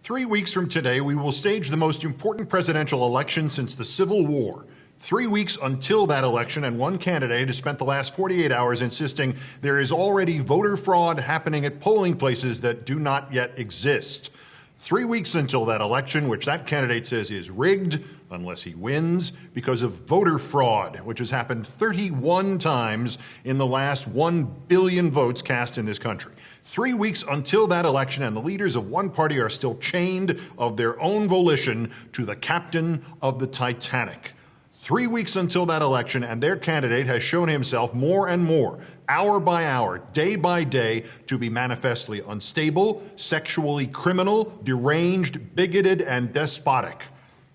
3 weeks from today, we will stage the most important presidential election since the Civil War. 3 weeks until that election, and one candidate has spent the last 48 hours insisting there is already voter fraud happening at polling places that do not yet exist. 3 weeks until that election, which that candidate says is rigged, unless he wins, because of voter fraud, which has happened 31 times in the last 1 billion votes cast in this country. 3 weeks until that election, and the leaders of one party are still chained of their own volition to the captain of the Titanic. 3 weeks until that election, and their candidate has shown himself more and more, hour by hour, day by day, to be manifestly unstable, sexually criminal, deranged, bigoted, and despotic.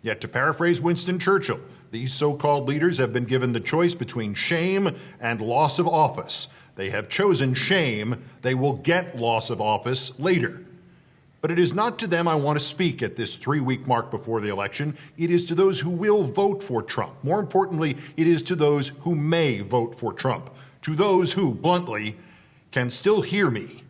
Yet, to paraphrase Winston Churchill, these so-called leaders have been given the choice between shame and loss of office. They have chosen shame. They will get loss of office later. But it is not to them I want to speak at this 3-week mark before the election. It is to those who will vote for Trump. More importantly, it is to those who may vote for Trump. To those who, bluntly, can still hear me.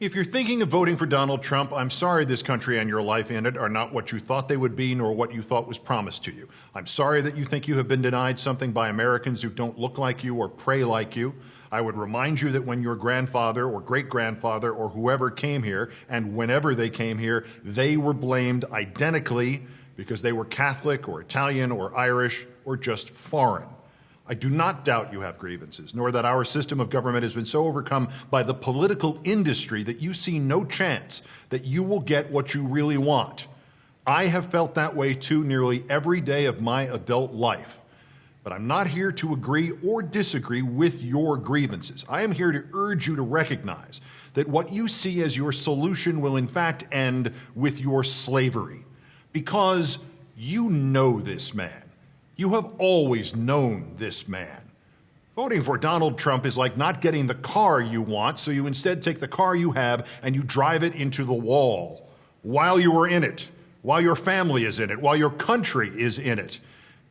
If you're thinking of voting for Donald Trump, I'm sorry this country and your life in it are not what you thought they would be, nor what you thought was promised to you. I'm sorry that you think you have been denied something by Americans who don't look like you or pray like you. I would remind you that when your grandfather or great-grandfather or whoever came here, and whenever they came here, they were blamed identically because they were Catholic or Italian or Irish or just foreign. I do not doubt you have grievances, nor that our system of government has been so overcome by the political industry that you see no chance that you will get what you really want. I have felt that way too nearly every day of my adult life. But I'm not here to agree or disagree with your grievances. I am here to urge you to recognize that what you see as your solution will in fact end with your slavery. Because you know this man. You have always known this man. Voting for Donald Trump is like not getting the car you want, so you instead take the car you have and you drive it into the wall while you are in it, while your family is in it, while your country is in it.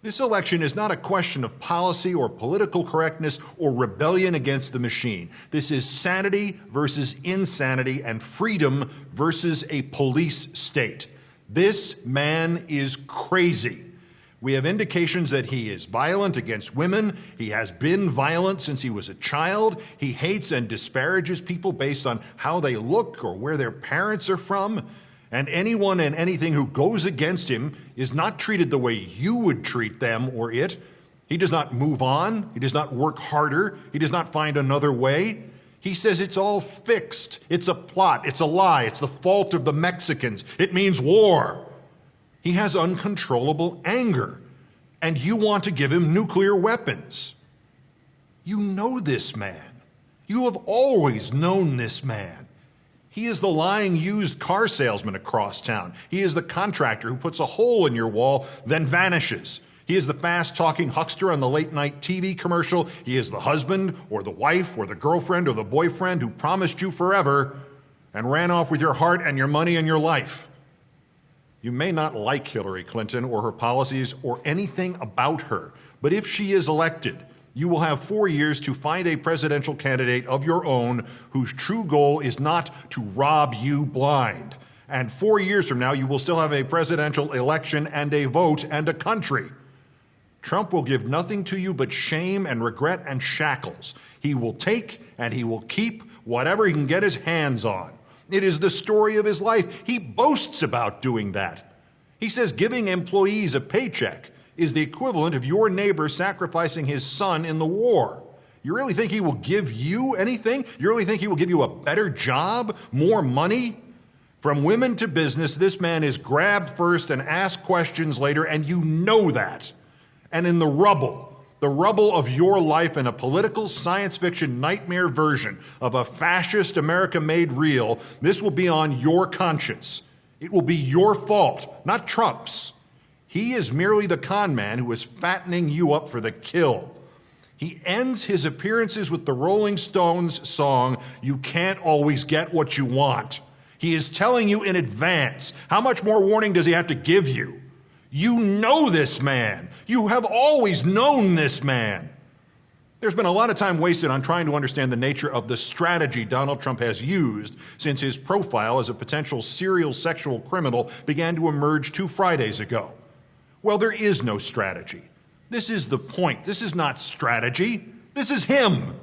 This election is not a question of policy or political correctness or rebellion against the machine. This is sanity versus insanity and freedom versus a police state. This man is crazy. We have indications that he is violent against women. He has been violent since he was a child. He hates and disparages people based on how they look or where their parents are from. And anyone and anything who goes against him is not treated the way you would treat them or it. He does not move on. He does not work harder. He does not find another way. He says it's all fixed. It's a plot. It's a lie. It's the fault of the Mexicans. It means war. He has uncontrollable anger, and you want to give him nuclear weapons. You know this man. You have always known this man. He is the lying used car salesman across town. He is the contractor who puts a hole in your wall, then vanishes. He is the fast-talking huckster on the late-night TV commercial. He is the husband or the wife or the girlfriend or the boyfriend who promised you forever and ran off with your heart and your money and your life. You may not like Hillary Clinton or her policies or anything about her, but if she is elected, you will have 4 years to find a presidential candidate of your own whose true goal is not to rob you blind. And 4 years from now, you will still have a presidential election and a vote and a country. Trump will give nothing to you but shame and regret and shackles. He will take and he will keep whatever he can get his hands on. It is the story of his life. He boasts about doing that. He says giving employees a paycheck is the equivalent of your neighbor sacrificing his son in the war. You really think he will give you anything? You really think he will give you a better job, more money? From women to business, this man is grab first and ask questions later, and you know that. And in the rubble of your life in a political science fiction nightmare version of a fascist America made real, this will be on your conscience. It will be your fault, not Trump's. He is merely the con man who is fattening you up for the kill. He ends his appearances with the Rolling Stones song, "You Can't Always Get What You Want." He is telling you in advance. How much more warning does he have to give you? You know this man. You have always known this man. There's been a lot of time wasted on trying to understand the nature of the strategy Donald Trump has used since his profile as a potential serial sexual criminal began to emerge 2 Fridays ago. Well, there is no strategy. This is the point. This is not strategy. This is him.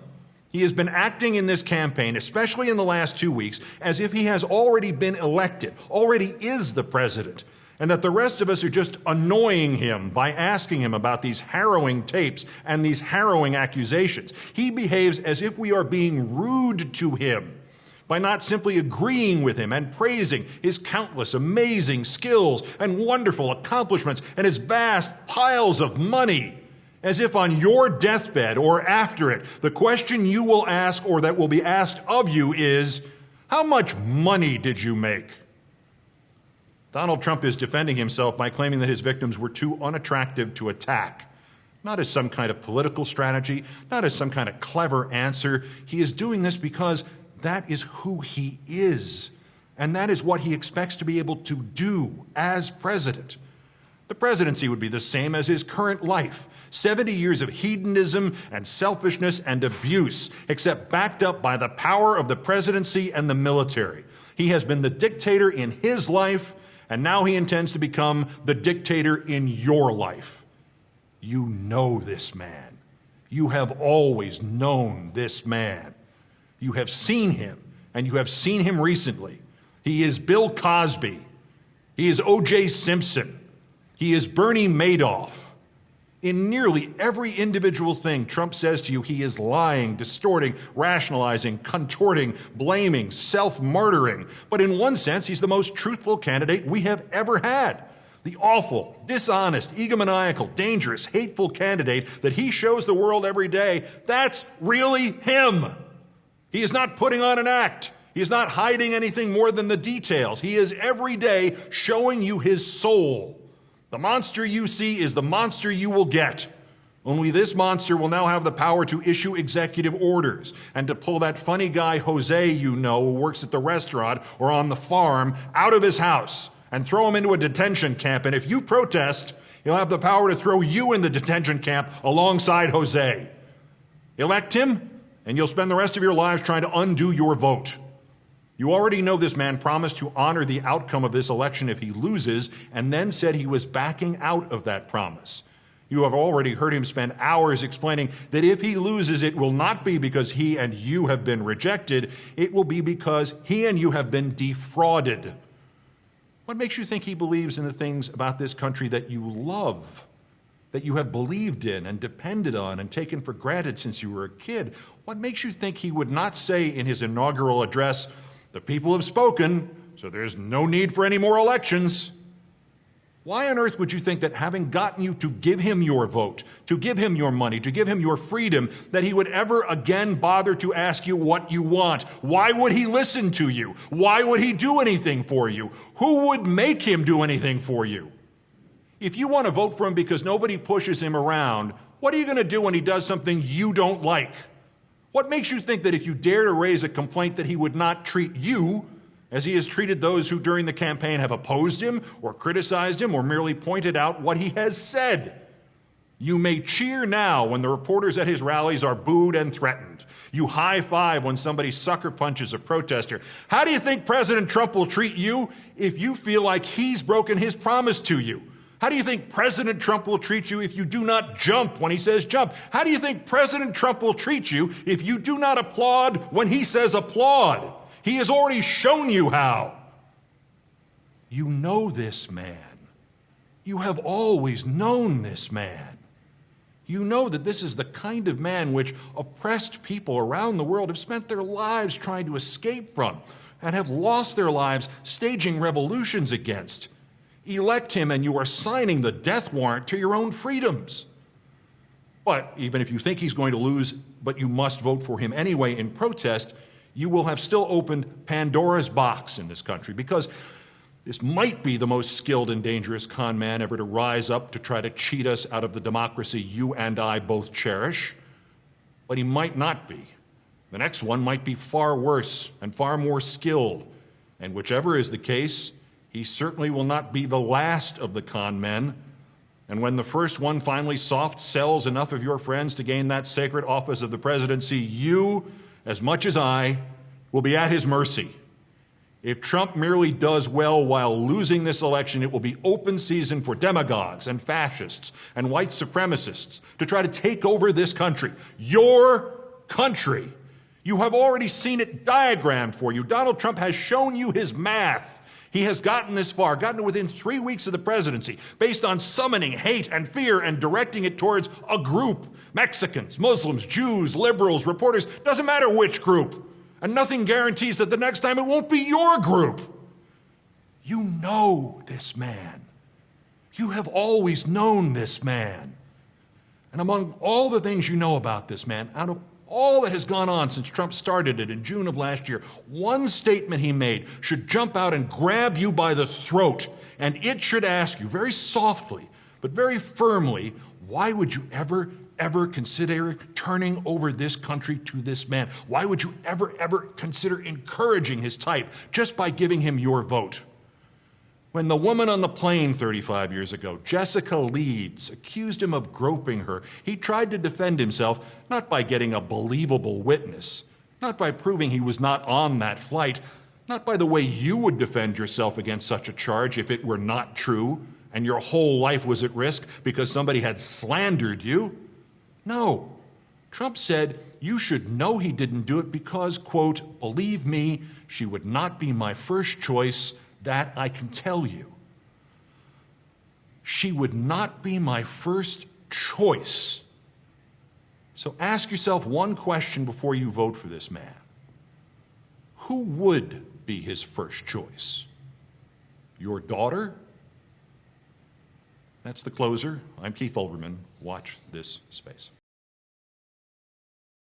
He has been acting in this campaign, especially in the last 2 weeks, as if he has already been elected, already is the president, and that the rest of us are just annoying him by asking him about these harrowing tapes and these harrowing accusations. He behaves as if we are being rude to him by not simply agreeing with him and praising his countless amazing skills and wonderful accomplishments and his vast piles of money. As if on your deathbed or after it, the question you will ask or that will be asked of you is, how much money did you make? Donald Trump is defending himself by claiming that his victims were too unattractive to attack. Not as some kind of political strategy, not as some kind of clever answer. He is doing this because that is who he is, and that is what he expects to be able to do as president. The presidency would be the same as his current life. 70 years of hedonism and selfishness and abuse, except backed up by the power of the presidency and the military. He has been the dictator in his life, and now he intends to become the dictator in your life. You know this man. You have always known this man. You have seen him, and you have seen him recently. He is Bill Cosby. He is O.J. Simpson. He is Bernie Madoff. In nearly every individual thing Trump says to you, he is lying, distorting, rationalizing, contorting, blaming, self-martyring. But in one sense, he's the most truthful candidate we have ever had. The awful, dishonest, egomaniacal, dangerous, hateful candidate that he shows the world every day, that's really him. He is not putting on an act. He is not hiding anything more than the details. He is every day showing you his soul. The monster you see is the monster you will get. Only this monster will now have the power to issue executive orders and to pull that funny guy Jose you know who works at the restaurant or on the farm out of his house and throw him into a detention camp. And if you protest, he'll have the power to throw you in the detention camp alongside Jose. Elect him, and you'll spend the rest of your lives trying to undo your vote. You already know this man promised to honor the outcome of this election if he loses, and then said he was backing out of that promise. You have already heard him spend hours explaining that if he loses, it will not be because he and you have been rejected. It will be because he and you have been defrauded. What makes you think he believes in the things about this country that you love, that you have believed in and depended on and taken for granted since you were a kid? What makes you think he would not say in his inaugural address, "The people have spoken, so there's no need for any more elections"? Why on earth would you think that having gotten you to give him your vote, to give him your money, to give him your freedom, that he would ever again bother to ask you what you want? Why would he listen to you? Why would he do anything for you? Who would make him do anything for you? If you want to vote for him because nobody pushes him around, what are you going to do when he does something you don't like? What makes you think that if you dare to raise a complaint that he would not treat you as he has treated those who during the campaign have opposed him or criticized him or merely pointed out what he has said? You may cheer now when the reporters at his rallies are booed and threatened. You high-five when somebody sucker punches a protester. How do you think President Trump will treat you if you feel like he's broken his promise to you? How do you think President Trump will treat you if you do not jump when he says jump? How do you think President Trump will treat you if you do not applaud when he says applaud? He has already shown you how. You know this man. You have always known this man. You know that this is the kind of man which oppressed people around the world have spent their lives trying to escape from and have lost their lives staging revolutions against. Elect him and you are signing the death warrant to your own freedoms. But even if you think he's going to lose, but you must vote for him anyway in protest, you will have still opened Pandora's box in this country, because this might be the most skilled and dangerous con man ever to rise up to try to cheat us out of the democracy you and I both cherish. But he might not be. The next one might be far worse and far more skilled. And whichever is the case, he certainly will not be the last of the con men. And when the first one finally soft sells enough of your friends to gain that sacred office of the presidency, you, as much as I, will be at his mercy. If Trump merely does well while losing this election, it will be open season for demagogues and fascists and white supremacists to try to take over this country. Your country. You have already seen it diagrammed for you. Donald Trump has shown you his math. He has gotten this far, gotten it within 3 weeks of the presidency, based on summoning hate and fear and directing it towards a group. Mexicans, Muslims, Jews, liberals, reporters, doesn't matter which group. And nothing guarantees that the next time it won't be your group. You know this man. You have always known this man. And among all the things you know about this man, out of all that has gone on since Trump started it in June of last year, one statement he made should jump out and grab you by the throat, and it should ask you very softly, but very firmly, why would you ever consider turning over this country to this man? Why would you ever consider encouraging his type just by giving him your vote? When the woman on the plane 35 years ago, Jessica Leeds, accused him of groping her, he tried to defend himself not by getting a believable witness, not by proving he was not on that flight, not by the way you would defend yourself against such a charge if it were not true and your whole life was at risk because somebody had slandered you. No. Trump said you should know he didn't do it because, quote, believe me, she would not be my first choice. That I can tell you. She would not be my first choice. So ask yourself one question before you vote for this man. Who would be his first choice? Your daughter? That's the closer. I'm Keith Olbermann. Watch this space.